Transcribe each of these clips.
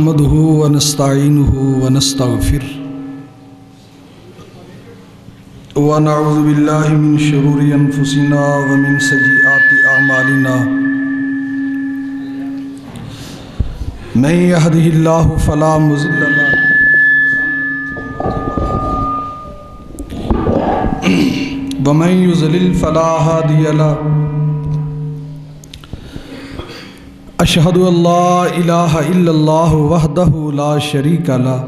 نحمده ونستعينه ونستغفره ونعوذ بالله من شرور أنفسنا ومن سيئات أعمالنا من يهده الله فلا مضل له ومن يضلل فلا هادي له أشهد أن لا إله إلا الله وحده لا شريك له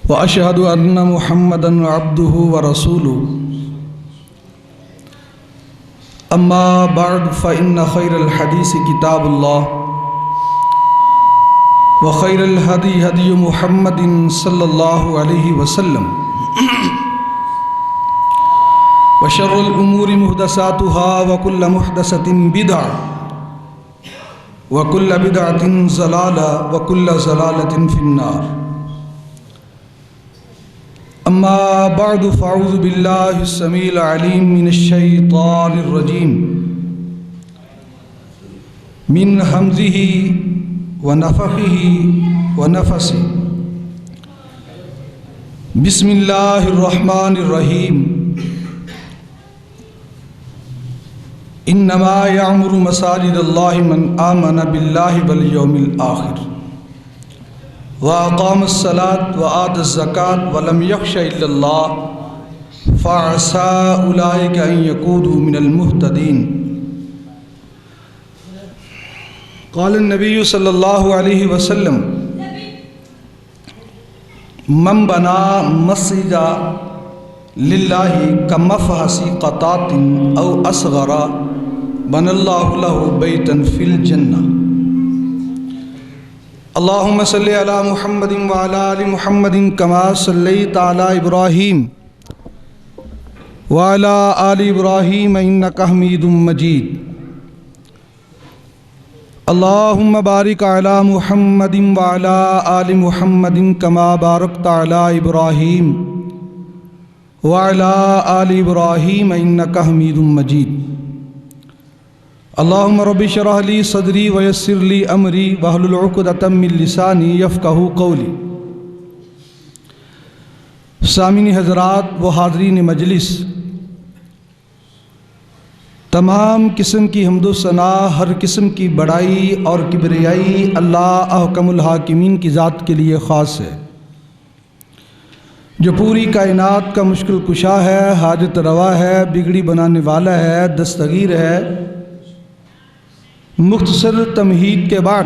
وأشهد أن محمدًا عبده ورسوله أما بعد فإن خير الحديث كتاب الله وخير الهدي هدي محمد صلى الله عليه وسلم وشر الأمور محدثاتها وكل محدثة بدعة وكل بدعة ضلالة وكل ضلالة في النار أما بعد فأعوذ بالله السميع العليم من الشيطان الرجيم من همزه ونفخه ونفسه بسم الله الرحمن الرحيم انما يعمر مساجد الله من آمن بالله واليوم الآخر وأقام الصلاة وآتى الزكاة ولم يخش إلا الله فعسى أولئك أن يكونوا من المهتدين. قال النبي صلى الله عليه وسلم من بنى مسجدا لله كمفحص قطات أو أصغر بنى الله له بيتا في الجنة. اللهم صل على محمد وعلى آل محمد كما صليت على إبراهيم وعلى آل إبراهيم إنك حميد مجيد. اللهم بارك على محمد وعلى آل محمد كما باركت على إبراهيم وعلى آل إبراهيم إنك حميد مجيد. اللهم رب اشرح لي صدري ويسر لي أمري واحلل عقدة من لساني يفقهوا قولي. سامعین حضرات و حاضرین مجلس، تمام قسم کی حمد و ثنا، ہر قسم کی بڑائی اور کبریائی اللہ احکم الحاکمین کی ذات کے لیے خاص ہے، جو پوری کائنات کا مشکل کشا ہے، حاجت روا ہے، بگڑی بنانے والا ہے، دستگیر ہے. مختصر تمہید کے بعد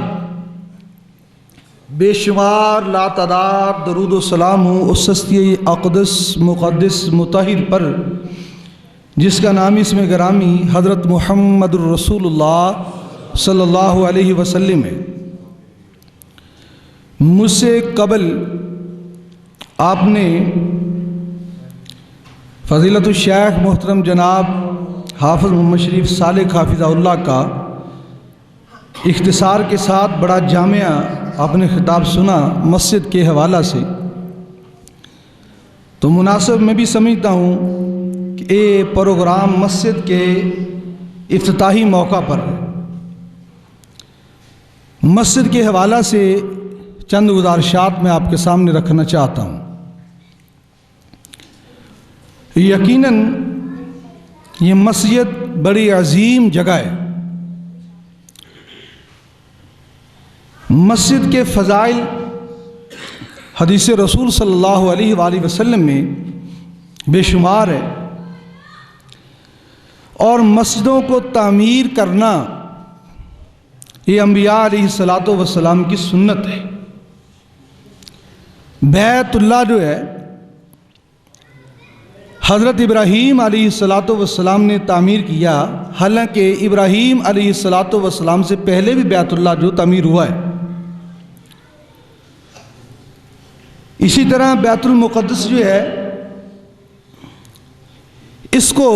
بے شمار لاتعداد درود و سلام ہوں اس ہستی اقدس مقدس مطہر پر جس کا نام اسم گرامی حضرت محمد الرسول اللہ صلی اللہ علیہ وسلم ہے. مجھ سے قبل آپ نے فضیلت الشیخ محترم جناب حافظ محمد شریف صالح حافظہ اللہ کا اختصار کے ساتھ بڑا جامعہ آپ نے خطاب سنا مسجد کے حوالہ سے، تو مناسب میں بھی سمجھتا ہوں کہ یہ پروگرام مسجد کے افتتاحی موقع پر ہے. مسجد کے حوالہ سے چند گزارشات میں آپ کے سامنے رکھنا چاہتا ہوں. یقیناً یہ مسجد بڑی عظیم جگہ ہے. مسجد کے فضائل حدیث رسول صلی اللہ علیہ وآلہ وسلم میں بے شمار ہے، اور مسجدوں کو تعمیر کرنا یہ انبیاء علیہ الصلاۃ والسلام کی سنت ہے. بیت اللہ جو ہے حضرت ابراہیم علیہ الصلاۃ والسلام نے تعمیر کیا، حالانکہ ابراہیم علیہ الصلاۃ والسلام سے پہلے بھی بیت اللہ جو تعمیر ہوا ہے. اسی طرح بیت المقدس جو ہے اس کو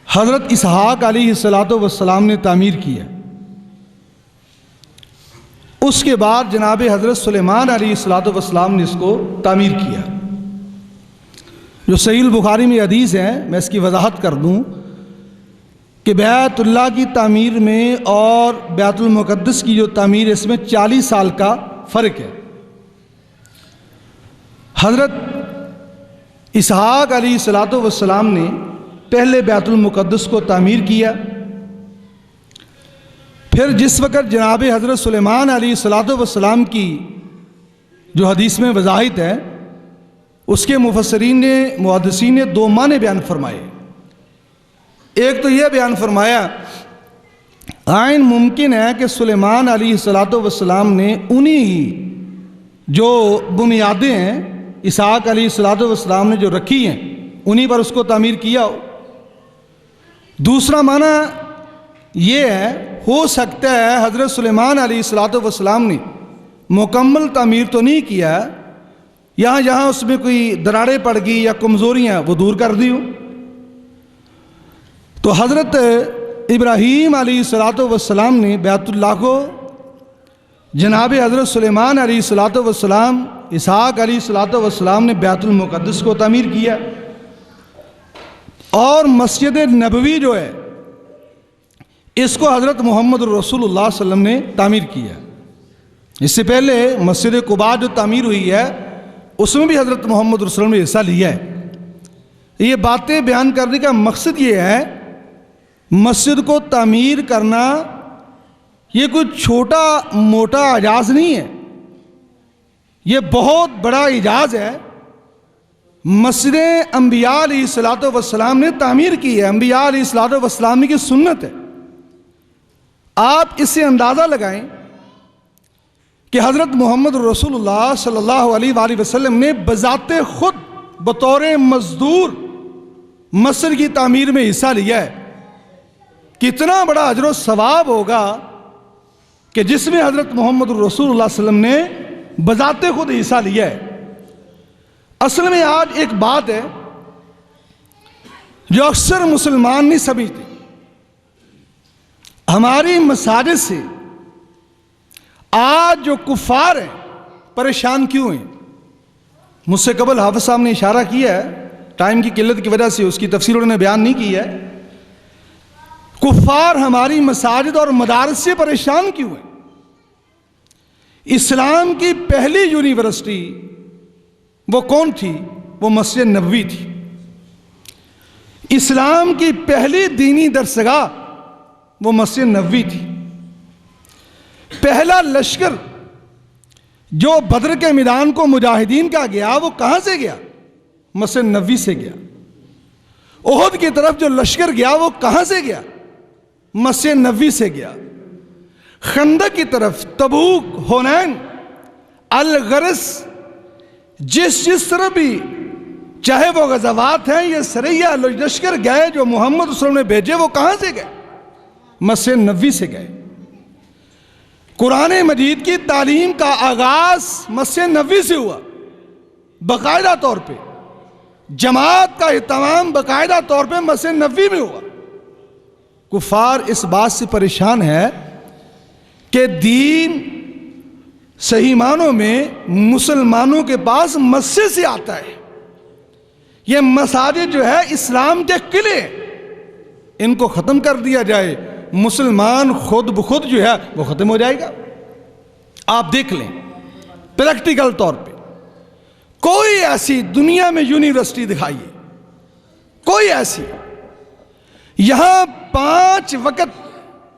حضرت اسحاق علیہ الصلاۃ والسلام نے تعمیر کیا. اس کے بعد جناب حضرت سلیمان علیہ الصلاۃ والسلام نے اس کو تعمیر کیا. جو صحیح البخاری میں حدیث ہے، میں اس کی وضاحت کر دوں کہ بیت اللہ کی تعمیر میں اور بیت المقدس کی جو تعمیر اس میں 40 سال کا فرق ہے۔ حضرت اسحاق علیہ السلام نے پہلے بیت المقدس کو تعمیر کیا، پھر جس وقت جناب حضرت سلیمان علیہ السلام کی جو حدیث میں وضاحت ہے، اس کے مفسرین نے محدثین نے 2 معنی بیان فرمائے۔ ایک تو یہ بیان فرمایا عین ممکن ہے کہ سلیمان علیہ السلام نے انہی جو بنیادیں ہیں اسحاق علیہ السلام نے جو رکھی ہیں انہی پر اس کو تعمیر کیا ہو۔ دوسرا معنی یہ ہے، ہو سکتا ہے حضرت سلیمان علیہ السلام نے مکمل تعمیر تو نہیں کیا، یہاں جہاں اس میں کوئی دراڑیں پڑ گئی یا کمزوریاں وہ دور کر دی ہوں۔ تو حضرت ابراہیم علیہ السلام نے بیت اللہ کو جناب حضرت سلیمان علیہ السلام، اسحاق علیہ السلام نے بیت المقدس کو تعمیر کیا، اور مسجد نبوی جو ہے اس کو حضرت محمد رسول اللہ صلی اللہ علیہ وسلم نے تعمیر کیا۔ اس سے پہلے مسجد قباء جو تعمیر ہوئی ہے اس میں بھی حضرت محمد رسول اللہ نے حصہ لیا ہے۔ یہ باتیں بیان کرنے کا مقصد یہ ہے، مسجد کو تعمیر کرنا یہ کوئی چھوٹا موٹا اعجاز نہیں ہے، یہ بہت بڑا اعجاز ہے۔ مسجد انبیاء علیہ السلام نے تعمیر کی ہے، انبیاء علیہ السلام کی سنت ہے۔ آپ اس سے اندازہ لگائیں کہ حضرت محمد رسول اللہ صلی اللہ علیہ وآلہ وسلم نے بذات خود بطور مزدور مسجد کی تعمیر میں حصہ لیا ہے۔ کتنا بڑا اجر و ثواب ہوگا کہ جس میں حضرت محمد رسول اللہ صلی اللہ علیہ وسلم نے بذات خود حصہ لیا ہے۔ اصل میں آج ایک بات ہے جو اکثر مسلمان نہیں سمجھتے، ہماری مساجد سے آج جو کفار ہیں پریشان کیوں ہیں؟ مجھ سے قبل حافظ صاحب نے اشارہ کیا ہے، ٹائم کی قلت کی وجہ سے اس کی تفسیر انہوں نے بیان نہیں کی ہے۔ کفار ہماری مساجد اور مدارس سے پریشان کیوں ہیں؟ اسلام کی پہلی یونیورسٹی وہ کون تھی؟ وہ مسجد نبوی تھی۔ اسلام کی پہلی دینی درسگاہ وہ مسجد نبوی تھی۔ پہلا لشکر جو بدر کے میدان کو مجاہدین کا گیا وہ کہاں سے گیا؟ مسجد نبوی سے گیا۔ احد کی طرف جو لشکر گیا وہ کہاں سے گیا؟ مسجد نبوی سے گیا۔ خندق کی طرف، تبوک، حنین، الغرض، جس طرح بھی چاہے وہ غزوات ہیں یہ سریہ لشکر گئے جو محمد صلی اللہ علیہ وسلم نے بھیجے، وہ کہاں سے گئے؟ مسجد نبوی سے گئے۔ قرآن مجید کی تعلیم کا آغاز مسجد نبوی سے ہوا، باقاعدہ طور پہ جماعت کا اہتمام باقاعدہ طور پہ مسجد نبوی میں ہوا۔ کفار اس بات سے پریشان ہے کہ دین صحیح معنوں میں مسلمانوں کے پاس مسجد سے آتا ہے۔ یہ مساجد جو ہے اسلام کے قلعے، ان کو ختم کر دیا جائے، مسلمان خود بخود جو ہے وہ ختم ہو جائے گا۔ آپ دیکھ لیں پریکٹیکل طور پہ، کوئی ایسی دنیا میں یونیورسٹی دکھائیے، کوئی ایسی یہاں 5 وقت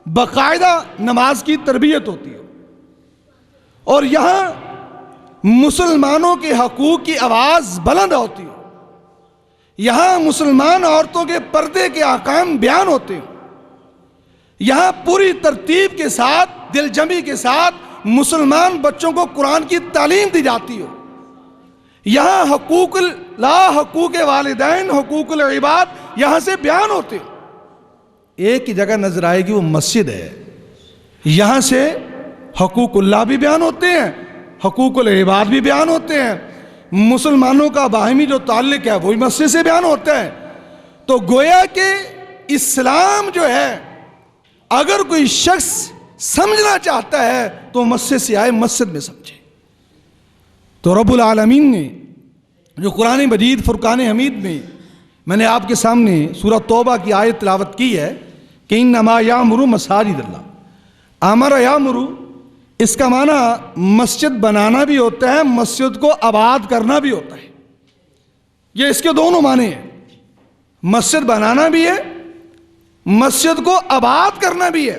باقاعدہ نماز کی تربیت ہوتی ہے، اور یہاں مسلمانوں کے حقوق کی آواز بلند ہوتی ہے، یہاں مسلمان عورتوں کے پردے کے احکام بیان ہوتے ہیں، یہاں پوری ترتیب کے ساتھ، دل جمی کے ساتھ مسلمان بچوں کو قرآن کی تعلیم دی جاتی ہو، یہاں حقوق اللہ، حقوق والدین، حقوق العباد یہاں سے بیان ہوتے ہیں۔ ایک ہی جگہ نظر آئے گی وہ مسجد ہے، یہاں سے حقوق اللہ بھی بیان ہوتے ہیں، حقوق العباد بھی بیان ہوتے ہیں، مسلمانوں کا باہمی جو تعلق ہے وہی مسجد سے بیان ہوتا ہے۔ تو گویا کہ اسلام جو ہے اگر کوئی شخص سمجھنا چاہتا ہے تو مسجد سے آئے، مسجد میں سمجھے۔ تو رب العالمین نے جو قرآن مجید فرقان حمید میں نے آپ کے سامنے سورہ توبہ کی آیت تلاوت کی ہے، کہ انما یامر مساجد اللہ، امر یامر اس کا معنی مسجد بنانا بھی ہوتا ہے، مسجد کو آباد کرنا بھی ہوتا ہے۔ یہ اس کے دونوں معنی ہیں، مسجد بنانا بھی ہے، مسجد کو آباد کرنا بھی ہے۔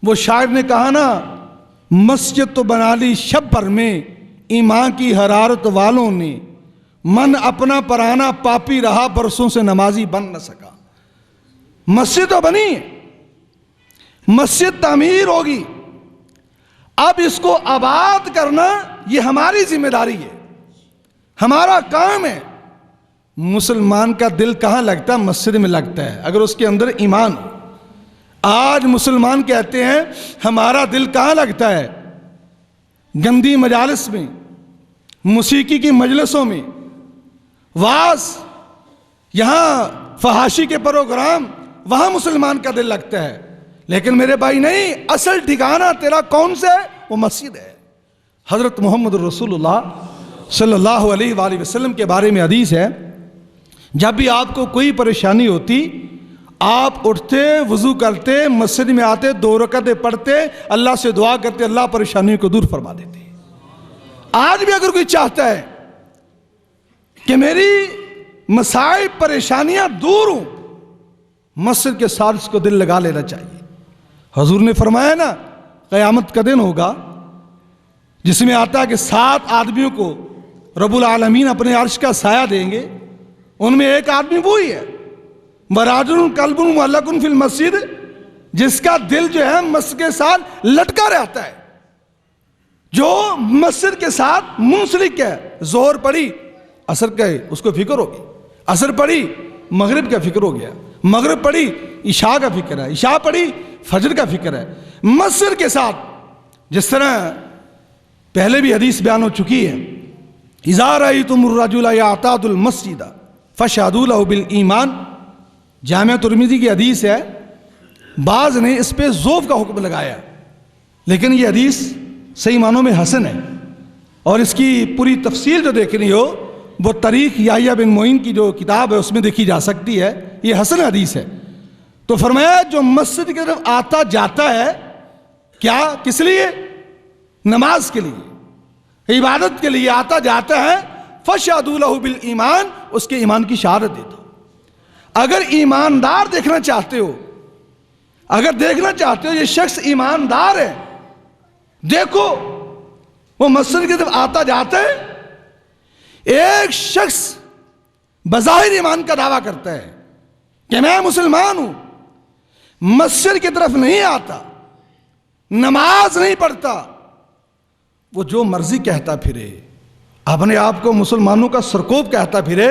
وہ شاعر نے کہا نا، مسجد تو بنا لی شب پر میں ایمان کی حرارت والوں نے، من اپنا پرانا پاپی رہا برسوں سے نمازی بن نہ سکا۔ مسجد تو بنی ہے، مسجد تعمیر ہوگی، اب اس کو آباد کرنا یہ ہماری ذمہ داری ہے، ہمارا کام ہے۔ مسلمان کا دل کہاں لگتا ہے؟ مسجد میں لگتا ہے، اگر اس کے اندر ایمان ہو۔ آج مسلمان کہتے ہیں ہمارا دل کہاں لگتا ہے؟ گندی مجالس میں، موسیقی کی مجلسوں میں، وعظ، یہاں فحاشی کے پروگرام، وہاں مسلمان کا دل لگتا ہے۔ لیکن میرے بھائی نہیں، اصل ٹھکانہ تیرا کون سا ہے؟ وہ مسجد ہے۔ حضرت محمد رسول اللہ صلی اللہ علیہ وآلہ وسلم کے بارے میں حدیث ہے، جب بھی آپ کو کوئی پریشانی ہوتی، آپ اٹھتے، وضو کرتے، مسجد میں آتے، 2 رکعتیں پڑھتے، اللہ سے دعا کرتے، اللہ پریشانیوں کو دور فرما دیتے۔ آج بھی اگر کوئی چاہتا ہے کہ میری مصائب پریشانیاں دور ہوں، مسجد کے ساتھ اس کو دل لگا لینا چاہیے۔ حضور نے فرمایا نا، قیامت کا دن ہوگا جس میں آتا ہے کہ 7 آدمیوں کو رب العالمین اپنے عرش کا سایہ دیں گے، ان میں ایک آدمی وہی ہے، وَرَجُلٌ قَلْبٌ مُعَلَّقٌ فِي الْمَسْجِدِ، جس کا دل جو ہے مسجد کے ساتھ لٹکا رہتا ہے، جو مسجد کے ساتھ منسلک ہے۔ ظہر پڑھی، عصر کا اس کو فکر ہوگی، عصر پڑھی، مغرب کا فکر ہو گیا، مغرب پڑھی، عشاء کا فکر ہے، عشاء پڑھی، فجر کا فکر ہے۔ مسجد کے ساتھ، جس طرح پہلے بھی حدیث بیان ہو چکی ہے، اِذَا رَأَيْتُمُ الرَّجُلَ يَعْتَادُ الْمَسْجِدَ فَاشْهَدُوا لَهُ بِالْإِيمَانِ۔ جامع ترمذی کی حدیث ہے، بعض نے اس پہ ذوف کا حکم لگایا، لیکن یہ حدیث صحیح معنوں میں حسن ہے، اور اس کی پوری تفصیل جو دیکھنی ہو وہ تاریخ یحییٰ بن معین کی جو کتاب ہے اس میں دیکھی جا سکتی ہے، یہ حسن حدیث ہے۔ تو فرمایا جو مسجد کی طرف آتا جاتا ہے، کیا کس لیے؟ نماز کے لیے، عبادت کے لیے آتا جاتا ہے، فَاشْهَدُوا لَهُ بِالْإِيمَانِ، اس کے ایمان کی شہادت دے دو۔ اگر ایماندار دیکھنا چاہتے ہو، اگر دیکھنا چاہتے ہو یہ شخص ایماندار ہے، دیکھو وہ مسجد کی طرف آتا جاتا ہے۔ ایک شخص بظاہر ایمان کا دعویٰ کرتا ہے کہ میں مسلمان ہوں، مسجد کی طرف نہیں آتا، نماز نہیں پڑھتا، وہ جو مرضی کہتا پھرے، اپنے آپ کو مسلمانوں کا سرکوب کہتا پھرے،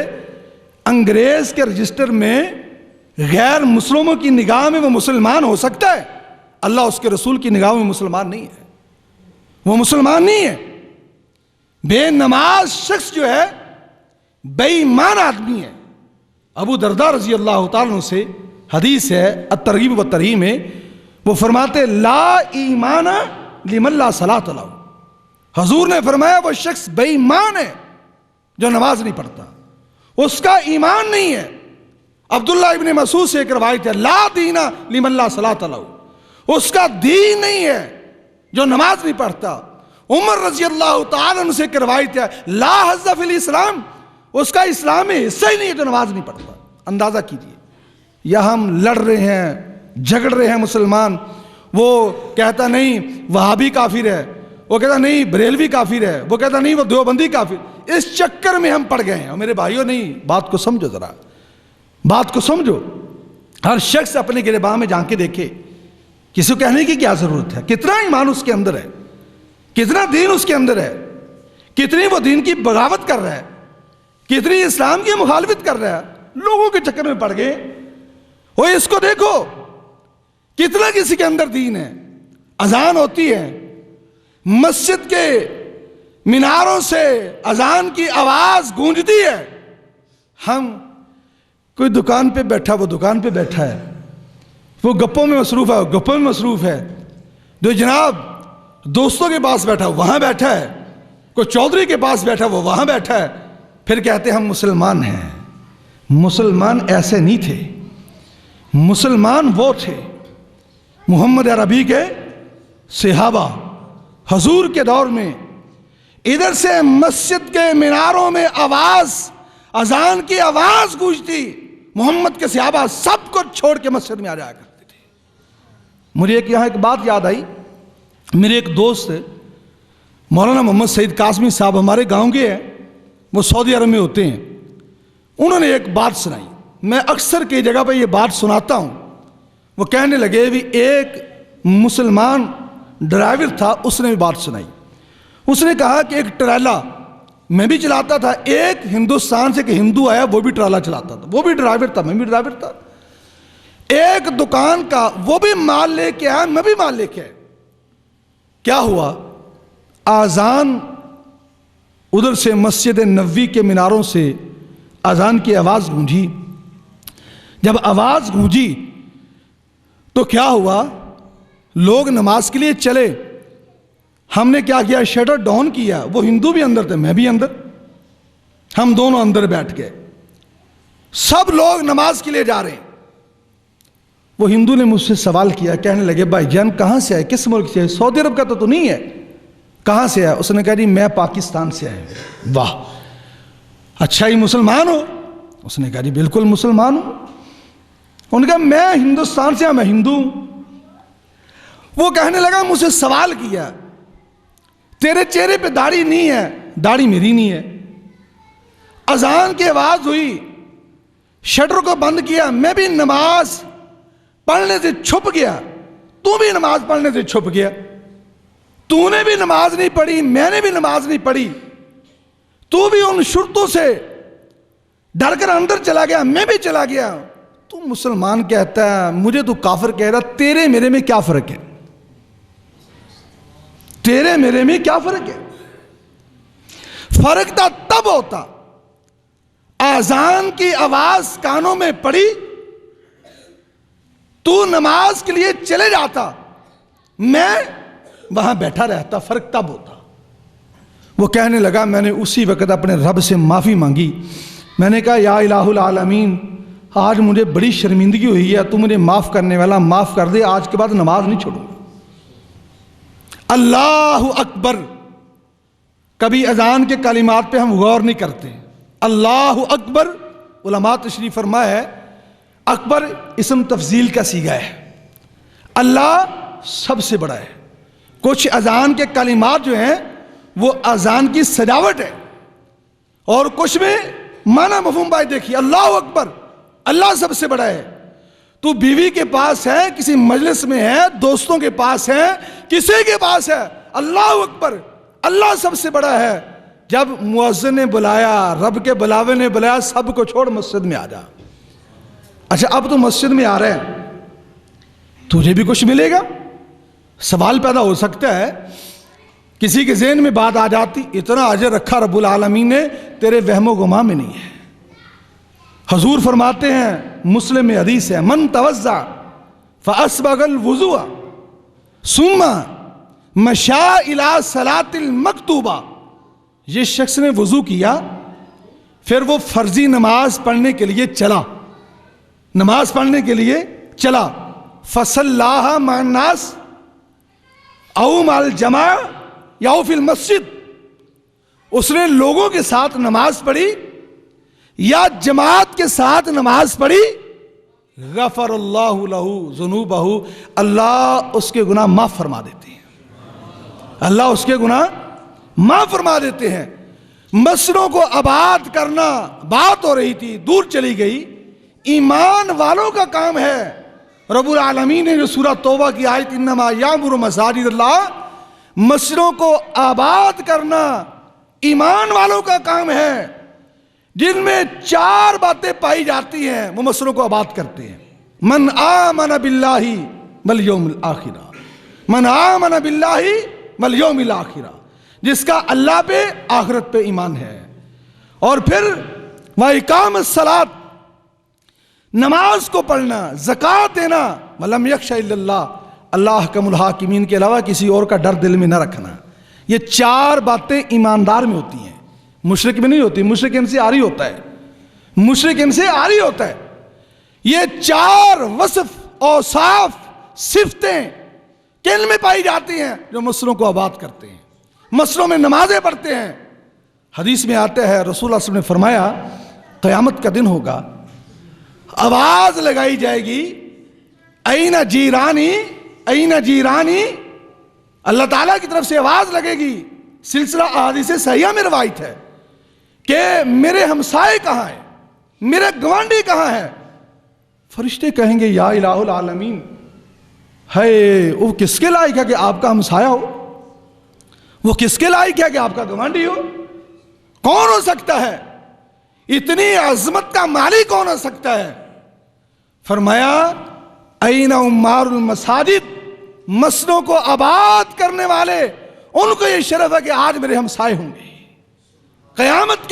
انگریز کے رجسٹر میں غیر مسلموں کی نگاہ میں وہ مسلمان ہو سکتا ہے، اللہ اس کے رسول کی نگاہ میں مسلمان نہیں ہے، وہ مسلمان نہیں ہے۔ بے نماز شخص جو ہے بے ایمان آدمی ہے۔ ابو درداء رضی اللہ تعالیٰ عنہ سے حدیث ہے الترغیب والترہیب میں، وہ فرماتے لا ایمان لمن لا صلاۃ لہ، حضور نے فرمایا وہ شخص بے ایمان ہے جو نماز نہیں پڑھتا، اس کا ایمان نہیں ہے۔ عبداللہ ابن مسعود سے ایک روایت ہے لا دین لمن لا صلاۃ لہ، اس کا دین نہیں ہے جو نماز نہیں پڑھتا۔ عمر رضی اللہ تعالیٰ عنہ سے ایک روایت ہے لا حظ فی الاسلام، اس کا اسلام میں حصہ ہی نہیں ہے جو نماز نہیں پڑھتا۔ اندازہ کیجئے، یا ہم لڑ رہے ہیں، جھگڑ رہے ہیں مسلمان، وہ کہتا نہیں وہابی کافر ہے، وہ کہتا نہیں بریلوی کافر ہے، وہ کہتا نہیں وہ دیوبندی کافر، اس چکر میں ہم پڑ گئے ہیں۔ اور میرے بھائیوں نہیں، بات کو سمجھو ذرا، بات کو سمجھو۔ ہر شخص اپنے گریباں میں جھانک کے دیکھے، کسی کو کہنے کی کیا ضرورت ہے، کتنا ایمان اس کے اندر ہے، کتنا دین اس کے اندر ہے، کتنی وہ دین کی بغاوت کر رہا ہے، کتنی اسلام کی مخالفت کر رہا ہے، لوگوں کے چکر میں پڑ گئے۔ وہ اس کو دیکھو کتنا کسی کے اندر دین ہے۔ اذان ہوتی ہے، مسجد کے میناروں سے اذان کی آواز گونجتی ہے، ہم کوئی دکان پہ بیٹھا وہ دکان پہ بیٹھا ہے، وہ گپوں میں مصروف ہے وہ گپوں میں مصروف ہے، جو جناب دوستوں کے پاس بیٹھا وہاں بیٹھا ہے، کوئی چودھری کے پاس بیٹھا وہ وہاں بیٹھا ہے، پھر کہتے ہیں ہم مسلمان ہیں۔ مسلمان ایسے نہیں تھے، مسلمان وہ تھے محمد عربی کے صحابہ حضور کے دور میں، ادھر سے مسجد کے میناروں میں اذان کی آواز گونجتی، محمد کے صحابہ سب کو چھوڑ کے مسجد میں آ جایا کرتے تھے۔ مجھے یہاں ایک بات یاد آئی، میرے ایک دوست مولانا محمد سعید قاسمی صاحب ہمارے گاؤں کے ہیں، وہ سعودی عرب میں ہوتے ہیں، انہوں نے ایک بات سنائی، میں اکثر کئی جگہ پہ یہ بات سناتا ہوں۔ وہ کہنے لگے بھی ایک مسلمان ڈرائیور تھا، اس نے بھی بات سنائی۔ اس نے کہا کہ ایک ٹرالا میں بھی چلاتا تھا، ایک ہندوستان سے کہ ہندو آیا وہ بھی ٹرالا چلاتا تھا، وہ بھی ڈرائیور تھا، میں بھی ڈرائیور تھا۔ ایک دکان کا وہ بھی مال لے کے آیا، میں بھی مال لے کے آیا۔ کیا ہوا؟ آذان ادھر سے مسجد نبوی کے میناروں سے اذان کی آواز گونجی۔ جب آواز گونجی تو کیا ہوا؟ لوگ نماز کے لیے چلے، ہم نے کیا کیا؟ شٹر ڈاؤن کیا۔ وہ ہندو بھی اندر تھے، میں بھی اندر، ہم دونوں اندر بیٹھ گئے، سب لوگ نماز کے لیے جا رہے ہیں۔ وہ ہندو نے مجھ سے سوال کیا، کہنے لگے بھائی جان کہاں سے آئے، کس ملک سے آئے؟ سعودی عرب کا تو نہیں ہے، کہاں سے آیا؟ اس نے کہا جی میں پاکستان سے آیا۔ واہ، اچھا ہی مسلمان ہو؟ اس نے کہا جی بالکل مسلمان ہوں۔ انہوں نے کہا میں ہندوستان سے آیا، میں ہندو ہوں۔ وہ کہنے لگا مجھ سے سوال کیا، تیرے چہرے پہ داڑھی نہیں ہے، داڑھی میری نہیں ہے۔ اذان کی آواز ہوئی، شٹر کو بند کیا، میں بھی نماز پڑھنے سے چھپ گیا، تو بھی نماز پڑھنے سے چھپ گیا، تو نے بھی نماز نہیں پڑھی، میں نے بھی نماز نہیں پڑھی، تو بھی ان شرطوں سے ڈر کر اندر چلا گیا، میں بھی چلا گیا، تو مسلمان کہتا ہے مجھے تو کافر کہہ رہا، تیرے میرے میں کیا فرق ہے؟ تیرے میرے میں کیا فرق ہے؟ فرق تب ہوتا آذان کی آواز کانوں میں پڑی، تو نماز کے لیے چلے جاتا، میں وہاں بیٹھا رہتا، فرق تب ہوتا۔ وہ کہنے لگا میں نے اسی وقت اپنے رب سے معافی مانگی، میں نے کہا یا الہ العالمین آج مجھے بڑی شرمندگی ہوئی ہے، تو مجھے معاف کرنے والا معاف کر دے، آج کے بعد نماز نہیں چھوڑوں۔ اللہ اکبر، کبھی اذان کے کلمات پہ ہم غور نہیں کرتے۔ اللہ اکبر، علماء تشریف فرما ہے اکبر اسم تفضیل کا صیغہ ہے، اللہ سب سے بڑا ہے۔ کچھ اذان کے کلمات جو ہیں وہ اذان کی سجاوٹ ہے، اور کچھ میں معنی مفہوم بھائی دیکھیے، اللہ اکبر، اللہ سب سے بڑا ہے۔ تو بیوی کے پاس ہے، کسی مجلس میں ہے، دوستوں کے پاس ہے، کسی کے پاس ہے، اللہ اکبر، اللہ سب سے بڑا ہے۔ جب مؤذن نے بلایا، رب کے بلاوے نے بلایا، سب کو چھوڑ مسجد میں آ جا۔ اچھا اب تو مسجد میں آ رہے ہیں، تجھے بھی کچھ ملے گا؟ سوال پیدا ہو سکتا ہے، کسی کے ذہن میں بات آ جاتی، اتنا اجر رکھا رب العالمین نے، تیرے وہم و گمان میں نہیں ہے۔ حضور فرماتے ہیں، مسلم میں حدیث ہے، من توضع فاسبغ الوضوء ثم مشى الى صلاۃ المکتوبہ، جس شخص نے وضو کیا پھر وہ فرضی نماز پڑھنے کے لیے چلا، نماز پڑھنے کے لیے چلا، فصلاها مع الناس او مع الجماع یا فی المسجد، اس نے لوگوں کے ساتھ نماز پڑھی یا جماعت کے ساتھ نماز پڑھی، غفر اللہ لہ ذنوبہ، اللہ اس کے گناہ معاف فرما دیتے ہیں، اللہ اس کے گناہ معاف فرما دیتے ہیں۔ مسجدوں کو آباد کرنا، بات ہو رہی تھی، دور چلی گئی، ایمان والوں کا کام ہے۔ رب العالمین نے جو سورہ توبہ کی آیت انما یامر مساجد اللہ، مسجدوں کو آباد کرنا ایمان والوں کا کام ہے، جن میں 4 باتیں پائی جاتی ہیں، وہ مسجدوں کو آباد کرتے ہیں۔ من آمن باللہ والیوم الآخر، من آمن باللہ والیوم الآخر، جس کا اللہ پہ آخرت پہ ایمان ہے۔ اور پھر وَإِقَامَ الصَّلَاةِ، نماز کو پڑھنا، زکوٰۃ دینا، وَلَمْ يَخْشَ إِلَّا اللَّهَ، اللہ احکم الحاکمین کے علاوہ کسی اور کا ڈر دل میں نہ رکھنا۔ یہ 4 باتیں ایماندار میں ہوتی ہیں، مشرک میں نہیں ہوتی۔ مشرک ان سے عاری ہوتا ہے، مشرک ان سے عاری ہوتا ہے، یہ 4 وصف اوصاف صفتیں کن میں پائی جاتی ہیں؟ جو مسلوں کو آباد کرتے ہیں، مسلوں میں نمازیں پڑھتے ہیں۔ حدیث میں آتا ہے، رسول اللہ صلی اللہ علیہ وسلم نے فرمایا قیامت کا دن ہوگا، آواز لگائی جائے گی، این جیرانی این جیرانی، اللہ تعالیٰ کی طرف سے آواز لگے گی۔ سلسلہ احادیث صحیحہ میں روایت ہے کہ میرے ہمسائے کہاں ہیں، میرے گوانڈی کہاں ہیں؟ فرشتے کہیں گے یا الہ العالمین، ہے وہ کس کے لائق ہے کہ آپ کا ہمسایہ ہو؟ وہ کس کے لائق ہے کہ آپ کا گوانڈی ہو؟ کون ہو سکتا ہے؟ اتنی عظمت کا مالک کون ہو سکتا ہے؟ فرمایا این عمار المساجد، مسجدوں کو آباد کرنے والے، ان کو یہ شرف ہے کہ آج میرے ہمسائے ہوں گے۔ قیامت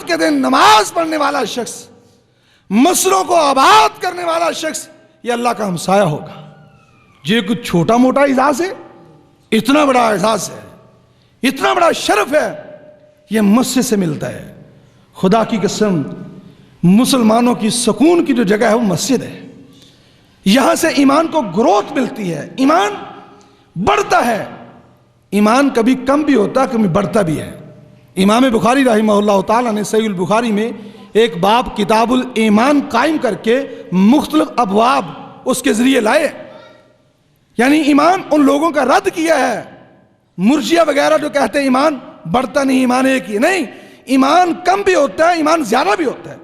کے دن نماز پڑھنے والا شخص، مسجدوں کو آباد کرنے والا شخص، یہ اللہ کا ہمسایہ ہوگا۔ یہ کچھ چھوٹا موٹا اعزاز ہے؟ اتنا بڑا اعزاز ہے، اتنا بڑا شرف ہے، یہ مسجد سے ملتا ہے۔ خدا کی قسم، مسلمانوں کی سکون کی جو جگہ ہے وہ مسجد ہے۔ یہاں سے ایمان کو گروتھ ملتی ہے، ایمان بڑھتا ہے۔ ایمان کبھی کم بھی ہوتا ہے، کبھی بڑھتا بھی ہے۔ امام بخاری رحمہ اللہ تعالیٰ نے صحیح البخاری میں ایک باب کتاب الایمان قائم کر کے مختلف ابواب اس کے ذریعے لائے، یعنی ایمان ان لوگوں کا رد کیا ہے، مرجیہ وغیرہ جو کہتے ہیں ایمان بڑھتا نہیں، ایمان ایک ہی، نہیں، ایمان کم بھی ہوتا ہے، ایمان زیادہ بھی ہوتا ہے۔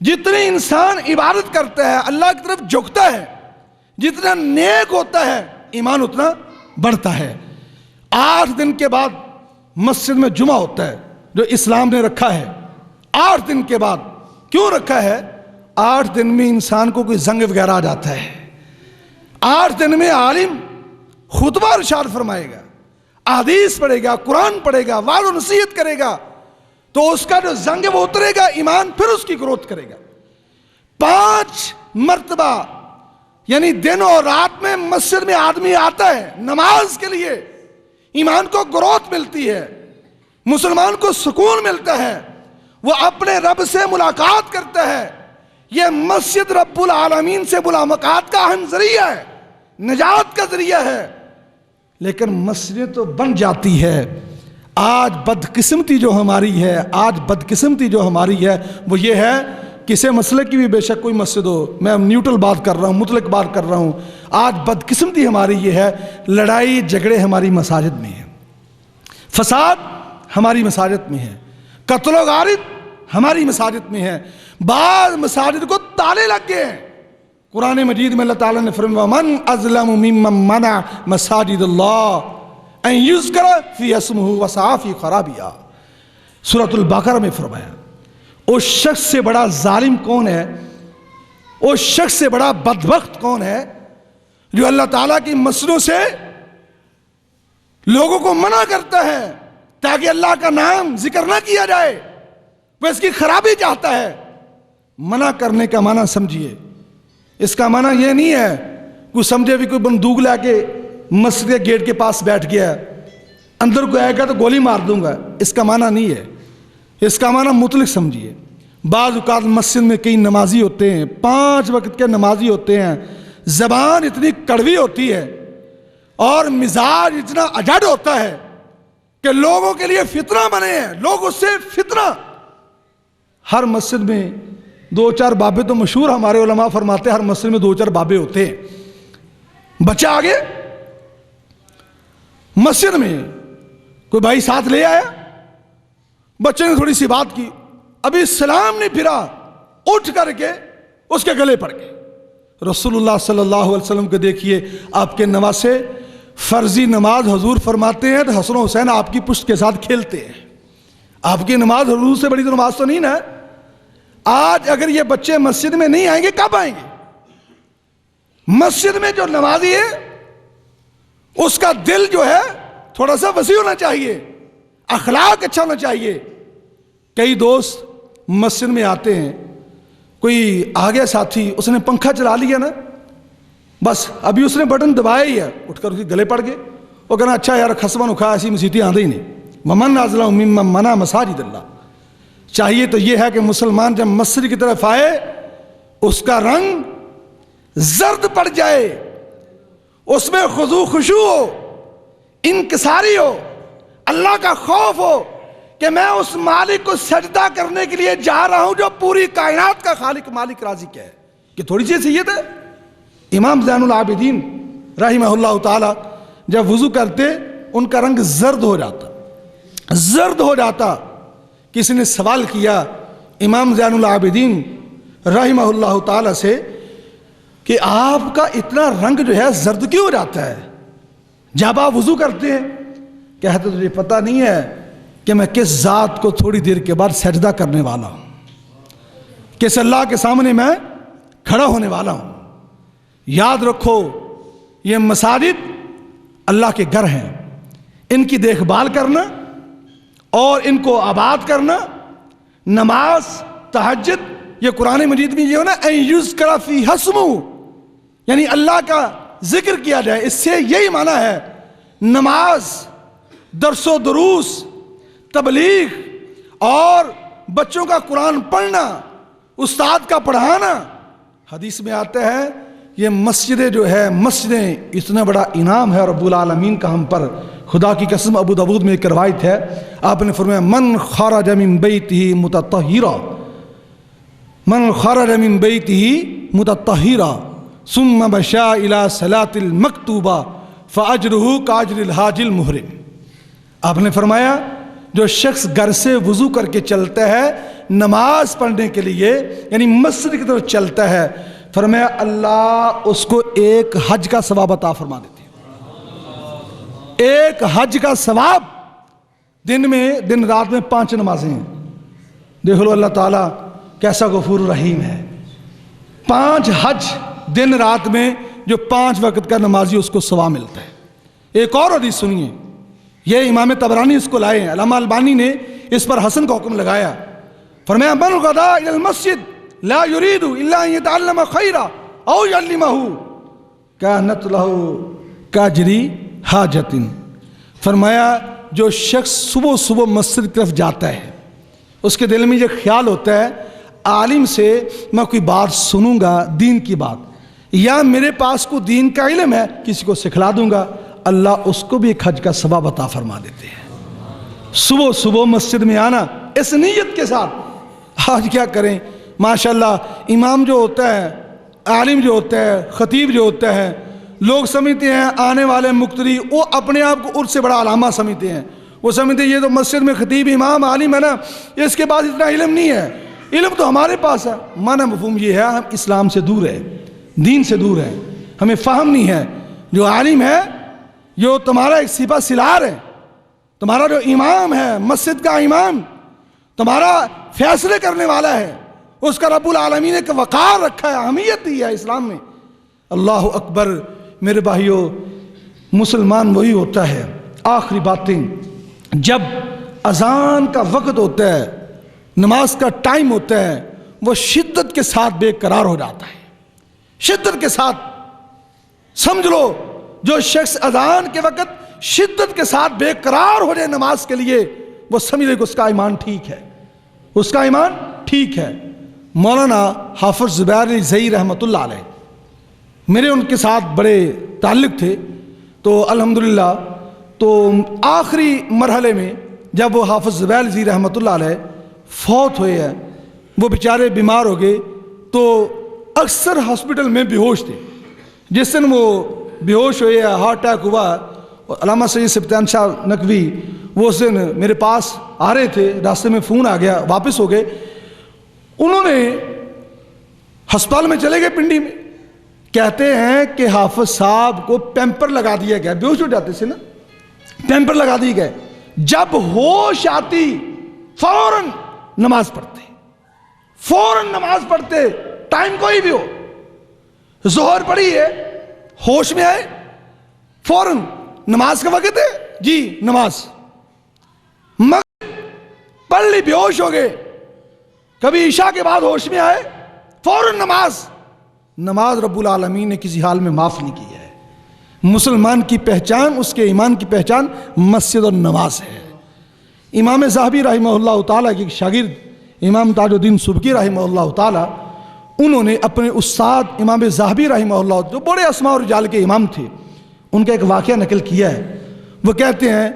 جتنی انسان عبادت کرتا ہے، اللہ کی طرف جھکتا ہے، جتنا نیک ہوتا ہے، ایمان اتنا بڑھتا ہے۔ 8 دن کے بعد مسجد میں جمعہ ہوتا ہے جو اسلام نے رکھا ہے۔ 8 دن کے بعد کیوں رکھا ہے؟ 8 دن میں انسان کو کوئی زنگ وغیرہ آ جاتا ہے۔ 8 دن میں عالم خطبہ ارشاد فرمائے گا، احادیث پڑھے گا، قرآن پڑھے گا، وعظ و نصیحت کرے گا، تو اس کا جو زنگ وہ اترے گا، ایمان پھر اس کی گروتھ کرے گا۔ 5 مرتبہ یعنی دن اور رات میں مسجد میں آدمی آتا ہے نماز کے لیے، ایمان کو گروتھ ملتی ہے، مسلمان کو سکون ملتا ہے، وہ اپنے رب سے ملاقات کرتا ہے۔ یہ مسجد رب العالمین سے ملاقات کا اہم ذریعہ ہے، نجات کا ذریعہ ہے۔ لیکن مسجد تو بن جاتی ہے۔ آج بدقسمتی جو ہماری ہے وہ یہ ہے، کسی مسئلے کی بھی بے شک کوئی مسجد ہو، میں نیوٹرل بات کر رہا ہوں، مطلق بات کر رہا ہوں، آج بدقسمتی ہماری یہ ہے، لڑائی جھگڑے ہماری مساجد میں ہیں، فساد ہماری مساجد میں ہے، قتل و غارت ہماری مساجد میں ہے۔ بعض مساجد کو تالے لگ گئے ہیں۔ قرآن مجید میں اللہ تعالیٰ نے فرمایا وَمَنْ أَظْلَمُ مِمَّنْ مَنَعَ مَسَاجِدَ اللَّهِ أَنْ يُذْكَرَ فِيهَا اسْمُهُ وَسَعَىٰ فِي خَرَابِهَا۔ سورۃ البقرہ میں فرمایا اس شخص سے بڑا ظالم کون ہے، اس شخص سے بڑا بدبخت کون ہے جو اللہ تعالیٰ کی مسجدوں سے لوگوں کو منع کرتا ہے تاکہ اللہ کا نام ذکر نہ کیا جائے، وہ اس کی خرابی چاہتا ہے۔ منع کرنے کا معنی سمجھیے، اس کا معنی یہ نہیں ہے کوئی سمجھے بھی کوئی بندوق لا کے مسجد کے گیٹ کے پاس بیٹھ گیا، اندر کوئی آئے گا تو گولی مار دوں گا، اس کا معنی نہیں ہے۔ اس کا معنی مطلق سمجھیے۔ بعض اوقات مسجد میں کئی نمازی ہوتے ہیں، 5 وقت کے نمازی ہوتے ہیں، زبان اتنی کڑوی ہوتی ہے اور مزاج اتنا اجڑ ہوتا ہے کہ لوگوں کے لیے فتنہ بنے ہیں، لوگ اس سے فتنہ۔ ہر مسجد میں 2-4 بابے تو مشہور، ہمارے علماء فرماتے ہیں ہر مسجد میں 2-4 بابے ہوتے ہیں۔ بچہ آگے مسجد میں کوئی بھائی ساتھ لے آیا، بچے نے تھوڑی سی بات کی، ابھی سلام نہیں پھرا، اٹھ کر کے اس کے گلے پڑ گئے۔ رسول اللہ صلی اللہ علیہ وسلم کو دیکھیے، آپ کے نواسے فرضی نماز حضور فرماتے ہیں تو حسن و حسین آپ کی پشت کے ساتھ کھیلتے ہیں۔ آپ کی نماز حضور سے بڑی تو نماز تو نہیں نا۔ آج اگر یہ بچے مسجد میں نہیں آئیں گے کب آئیں گے؟ مسجد میں جو نمازی ہے اس کا دل جو ہے تھوڑا سا وسیع ہونا چاہیے، اخلاق اچھا ہونا چاہیے۔ کئی دوست مسجد میں آتے ہیں، کوئی آگے ساتھی اس نے پنکھا چلا لیا نا، بس ابھی اس نے بٹن دبایا ہی ہے، اٹھ کر اس کے گلے پڑ گئے۔ وہ کہنا اچھا یار خسمہ نکھا ایسی مسیحی آندے ہی نہیں۔ وَمَنْ أَظْلَمُ مِمَّنْ مَنَعَ مَسَاجِدَ اللَّهِ۔ چاہیے تو یہ ہے کہ مسلمان جب مسجد کی طرف آئے اس کا رنگ زرد پڑ جائے، اس میں خضوع خشوع ہو، انکساری ہو، اللہ کا خوف ہو کہ میں اس مالک کو سجدہ کرنے کے لیے جا رہا ہوں جو پوری کائنات کا خالق مالک رازق ہے۔ کہ تھوڑی سی حیثیت ہے۔ امام زین العابدین رحمہ اللہ تعالی جب وضو کرتے ان کا رنگ زرد ہو جاتا۔ کسی نے سوال کیا امام زین العابدین رحمہ اللہ تعالی سے کہ آپ کا اتنا رنگ جو ہے زرد کیوں ہو جاتا ہے جب آپ وضو کرتے ہیں؟ کہتے تجھے پتہ نہیں ہے کہ میں کس ذات کو تھوڑی دیر کے بعد سجدہ کرنے والا ہوں، کس اللہ کے سامنے میں کھڑا ہونے والا ہوں۔ یاد رکھو یہ مساجد اللہ کے گھر ہیں، ان کی دیکھ بھال کرنا اور ان کو آباد کرنا، نماز، تہجد، یہ قرآن مجید میں یہ ہو نا اَن یُذْکَرَ فِیہا اسْمُہُ، یعنی اللہ کا ذکر کیا جائے، اس سے یہی معنی ہے نماز، درس و دروس، تبلیغ اور بچوں کا قرآن پڑھنا، استاد کا پڑھانا۔ حدیث میں آتا ہے یہ مسجدیں جو ہے مسجدیں اتنا بڑا انعام ہے رب العالمین کا ہم پر، خدا کی قسم۔ ابو داؤد میں ایک روایت ہے، آپ نے فرمایا من خرج من بیتہ متطہرا، من خرج من بیتہ متطہرا ثم مشى الى صلاۃ المکتوبہ فاجرہ کاجر الحاج المحرم۔ آپ نے فرمایا جو شخص گھر سے وضو کر کے چلتا ہے نماز پڑھنے کے لیے، یعنی مسجد کی طرف چلتا ہے، فرمایا اللہ اس کو ایک حج کا ثواب عطا فرما دیتے ہیں۔ ایک حج کا ثواب، دن رات میں 5 نمازیں ہیں۔ دیکھ لو اللہ تعالیٰ کیسا غفور رحیم ہے۔ 5 حج دن رات میں جو 5 وقت کا نمازی اس کو ثواب ملتا ہے۔ ایک اور حدیث سنیے، یہ امام طبرانی اس کو لائے ہیں، علامہ البانی نے اس پر حسن کا حکم لگایا۔ فرمایا من غدا الى المسجد لا يريد الا ان يتعلم خيرا او يعلمه كانت له كاجر حاجت۔ فرمایا جو شخص صبح مسجد کی طرف جاتا ہے اس کے دل میں یہ خیال ہوتا ہے عالم سے میں کوئی بات سنوں گا دین کی بات، یا میرے پاس کو دین کا علم ہے کسی کو سکھلا دوں گا، اللہ اس کو بھی ایک حج کا ثواب عطا فرما دیتے ہیں۔ صبح مسجد میں آنا اس نیت کے ساتھ۔ آج کیا کریں ماشاءاللہ، امام جو ہوتا ہے، عالم جو ہوتا ہے، خطیب جو ہوتا ہے، لوگ سمجھتے ہیں آنے والے مقتدی، وہ اپنے آپ کو اس سے بڑا علامہ سمجھتے ہیں۔ وہ سمجھتے ہیں یہ تو مسجد میں خطیب امام عالم ہے نا، اس کے بعد اتنا علم نہیں ہے، علم تو ہمارے پاس ہے۔ معنی مفہوم یہ ہے ہم اسلام سے دور ہیں، دین سے دور ہیں، ہمیں فہم نہیں ہے۔ جو عالم ہے، جو تمہارا ایک سپہ سالار ہے، تمہارا جو امام ہے، مسجد کا امام، تمہارا فیصلے کرنے والا ہے، اس کا رب العالمین نے وقار رکھا ہے، اہمیت دی ہے اسلام میں۔ اللہ اکبر میرے بھائیو، مسلمان وہی ہوتا ہے آخری باتیں جب اذان کا وقت ہوتا ہے، نماز کا ٹائم ہوتا ہے، وہ شدت کے ساتھ بے قرار ہو جاتا ہے، شدت کے ساتھ۔ سمجھ لو جو شخص اذان کے وقت شدت کے ساتھ بے قرار ہو جائے نماز کے لیے، وہ سمجھ لے کہ اس کا ایمان ٹھیک ہے، اس کا ایمان ٹھیک ہے۔ مولانا حافظ زبیر علی زئی رحمۃ اللہ علیہ، میرے ان کے ساتھ بڑے تعلق تھے، تو الحمدللہ تو آخری مرحلے میں جب وہ حافظ زبیر علی زئی رحمۃ اللہ علیہ فوت ہوئے ہیں، وہ بیچارے بیمار ہو گئے، تو اکثر ہاسپٹل میں بے ہوش تھے۔ جس دن وہ بے ہوش ہوئے، ہارٹ اٹیک ہوا، علامہ سید سبطان شاہ نقوی وہ اس دن میرے پاس آ رہے تھے، راستے میں فون آ گیا، واپس ہو گئے۔ انہوں نے ہسپتال میں چلے گئے پنڈی میں، کہتے ہیں کہ حافظ صاحب کو پیمپر لگا دیا گیا، بے ہوش ہو جاتے تھے نا، پیمپر لگا دیے گئے۔ جب ہوش آتی فوراً نماز پڑھتے، فوراً نماز پڑھتے، ٹائم کوئی بھی ہو۔ ظہر پڑھی ہے، ہوش میں آئے، فوراً نماز کا وقت ہے جی نماز، مغرب پڑھ لی، بے ہوش ہو گئے، کبھی عشاء کے بعد ہوش میں آئے، فوراً نماز۔ نماز رب العالمین نے کسی حال میں معاف نہیں کی ہے۔ مسلمان کی پہچان، اس کے ایمان کی پہچان مسجد اور نماز ہے۔ امام ذہبی رحمہ اللہ تعالیٰ کے شاگرد امام تاج الدین سبکی رحمہ اللہ تعالی، انہوں نے اپنے استاد امام ذہبی رحمہ اللہ، جو بڑے اسماء و رجال کے امام تھے، ان کا ایک واقعہ نقل کیا ہے۔ وہ کہتے ہیں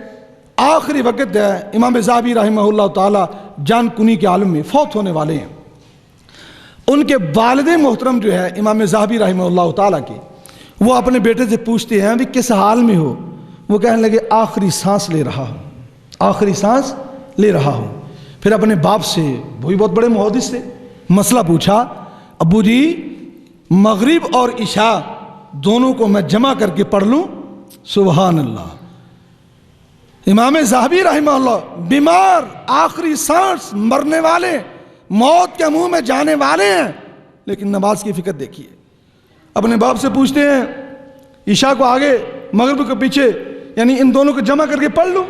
آخری وقت ہے، امام ذہبی رحمہ اللہ تعالی جان کنی کے عالم میں فوت ہونے والے ہیں۔ ان کے والد محترم جو ہے امام ذہبی رحمہ اللہ تعالی کے، وہ اپنے بیٹے سے پوچھتے ہیں بھی کس حال میں ہو؟ وہ کہنے لگے آخری سانس لے رہا ہوں، آخری سانس لے رہا ہوں۔ پھر اپنے باپ سے، وہی بہت بڑے محدث تھے، مسئلہ پوچھا، ابو جی مغرب اور عشاء دونوں کو میں جمع کر کے پڑھ لوں؟ سبحان اللہ! امام ذہبی رحمہ اللہ بیمار، آخری سانس، مرنے والے، موت کے منہ میں جانے والے ہیں، لیکن نماز کی فکر دیکھیے۔ اپنے باپ سے پوچھتے ہیں عشاء کو آگے مغرب کے پیچھے، یعنی ان دونوں کو جمع کر کے پڑھ لوں؟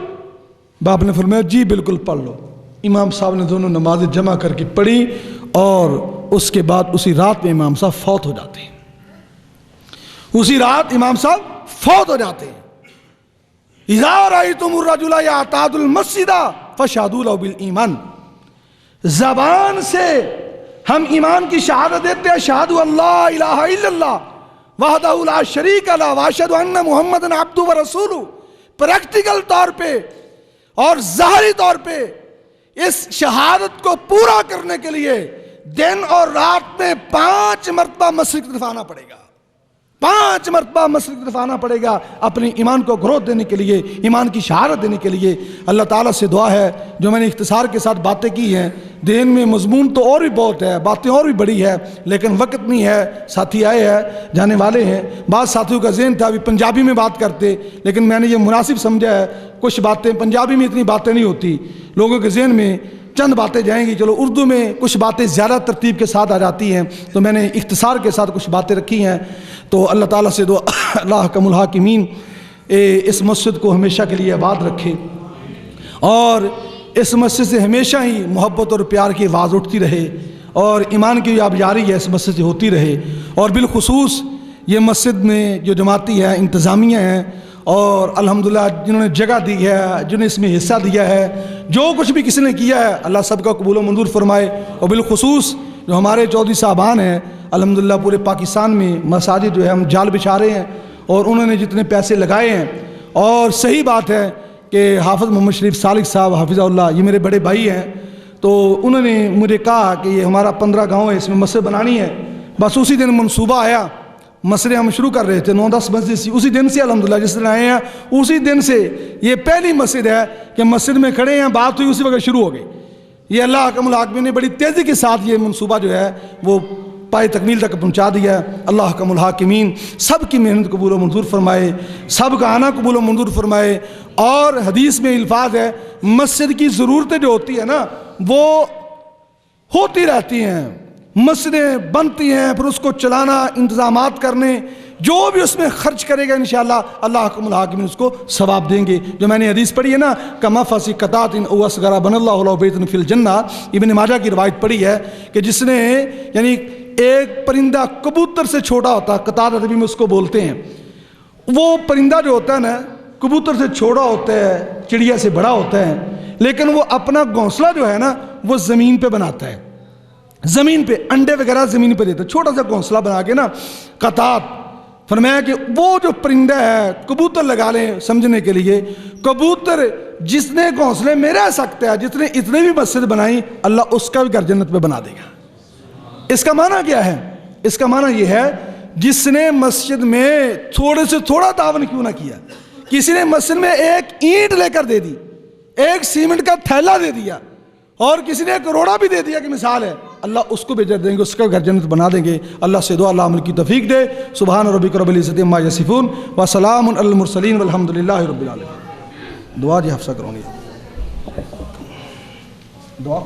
باپ نے فرمایا جی بالکل پڑھ لو۔ امام صاحب نے دونوں نمازیں جمع کر کے پڑھی، اور اس کے بعد اسی رات میں امام صاحب فوت ہو جاتے ہیں۔ اسی رات امام صاحب فوت ہو جاتے ہیں۔ اذا رأیتم الرجل یعتاد المسجد فاشهدوا له بالایمان، زبان سے ہم ایمان کی شہادت دیتے ہیں، اشہد ان لا الہ الا اللہ وحدہ لا شریک لہ واشہد ان محمد عبدہ ورسولہ، پریکٹیکل طور پہ اور ظاہری طور پہ اس شہادت کو پورا کرنے کے لیے دن اور رات میں 5 مرتبہ مشرق طرف آنا پڑے گا، 5 مرتبہ مشرق طرف آنا پڑے گا، اپنے ایمان کو گروتھ دینے کے لیے، ایمان کی شہادت دینے کے لیے۔ اللہ تعالیٰ سے دعا ہے، جو میں نے اختصار کے ساتھ باتیں کی ہیں، دین میں مضمون تو اور بھی بہت ہے، باتیں اور بھی بڑی ہے، لیکن وقت نہیں ہے، ساتھی آئے ہیں، جانے والے ہیں۔ بعض ساتھیوں کا ذہن تھا ابھی پنجابی میں بات کرتے، لیکن میں نے یہ مناسب سمجھا ہے، کچھ باتیں پنجابی میں اتنی باتیں نہیں ہوتی، لوگوں کے ذہن میں چند باتیں جائیں گی، چلو اردو میں کچھ باتیں زیادہ ترتیب کے ساتھ آ جاتی ہیں، تو میں نے اختصار کے ساتھ کچھ باتیں رکھی ہیں۔ تو اللہ تعالیٰ سے دعا، اللہ حکم الحاکمین اس مسجد کو ہمیشہ کے لیے آباد رکھے، اور اس مسجد سے ہمیشہ ہی محبت اور پیار کی آواز اٹھتی رہے، اور ایمان کی آبیاری ہے اس مسجد سے ہوتی رہے۔ اور بالخصوص یہ مسجد میں جو جماعتی ہے، انتظامیہ ہیں، اور الحمدللہ جنہوں نے جگہ دی ہے، جنہوں نے اس میں حصہ دیا ہے، جو کچھ بھی کسی نے کیا ہے، اللہ سب کا قبول و منظور فرمائے۔ اور بالخصوص جو ہمارے چودھری صاحبان ہیں، الحمدللہ پورے پاکستان میں مساجد جو ہے ہم جال بچھا رہے ہیں، اور انہوں نے جتنے پیسے لگائے ہیں، اور صحیح بات ہے کہ حافظ محمد شریف صالح صاحب حافظہ اللہ، یہ میرے بڑے بھائی ہیں، تو انہوں نے مجھے کہا کہ یہ ہمارا 15 گاؤں ہے، اس میں مسجد بنانی ہے۔ بس اسی دن منصوبہ آیا، مسئلے ہم شروع کر رہے تھے، 9-10 مسجد سی، اسی دن سے الحمدللہ جس دن آئے ہیں اسی دن سے یہ پہلی مسجد ہے کہ مسجد میں کھڑے ہیں، بات ہوئی اسی وقت شروع ہو گئی۔ یہ اللہ حکم الحاکمین نے بڑی تیزی کے ساتھ یہ منصوبہ جو ہے وہ پائے تکمیل تک پہنچا دیا ہے۔ اللہ حکم الحاکمین سب کی محنت قبول و منظور فرمائے، سب کا آنا قبول و منظور فرمائے۔ اور حدیث میں الفاظ ہے، مسجد کی ضرورتیں جو ہوتی ہیں نا وہ ہوتی رہتی ہیں، مسجدیں بنتی ہیں، پھر اس کو چلانا، انتظامات کرنے، جو بھی اس میں خرچ کرے گا انشاءاللہ اللہ حکم الحاکمین اس کو ثواب دیں گے۔ جو میں نے حدیث پڑھی ہے نا، کما فسی قطعۃ او اصغر بن اللہ له بیتا فی الجنہ، ابن ماجہ کی روایت پڑھی ہے کہ جس نے، یعنی ایک پرندہ کبوتر سے چھوٹا ہوتا ہے، قطعۃ عربی میں اس کو بولتے ہیں، وہ پرندہ جو ہوتا ہے نا کبوتر سے چھوٹا ہوتا ہے، چڑیا سے بڑا ہوتا ہے، لیکن وہ اپنا گھونسلہ جو ہے نا وہ زمین پہ بناتا ہے، زمین پہ انڈے وغیرہ زمین پہ دیتا ہے، چھوٹا سا گھونسلہ بنا کے نا۔ قطعۃ فرمایا کہ وہ جو پرندہ ہے، کبوتر لگا لیں سمجھنے کے لیے، کبوتر جس نے گھونسلے میں رہ سکتا ہے، جس نے اتنے بھی مسجد بنائی، اللہ اس کا بھی گھر جنت پہ بنا دے گا۔ اس کا معنی کیا ہے؟ اس کا معنی یہ ہے، جس نے مسجد میں تھوڑے سے تھوڑا تعاون کیوں نہ کیا، کسی نے مسجد میں ایک اینٹ لے کر دے دی، ایک سیمنٹ کا تھیلا دے دیا، اور کسی نے ایک روڑا بھی دے دیا کہ مثال ہے، اللہ اس کو بھی اجر دیں گے، اس کا گھر جنت بنا دیں گے۔ اللہ سے دعا اللہ عمل کی توفیق دے۔ سبحان ربک رب العزت عما یصفون وسلام علی المرسلین والحمد للہ رب العالمین۔ دعا جی حفصہ کرونی دعا۔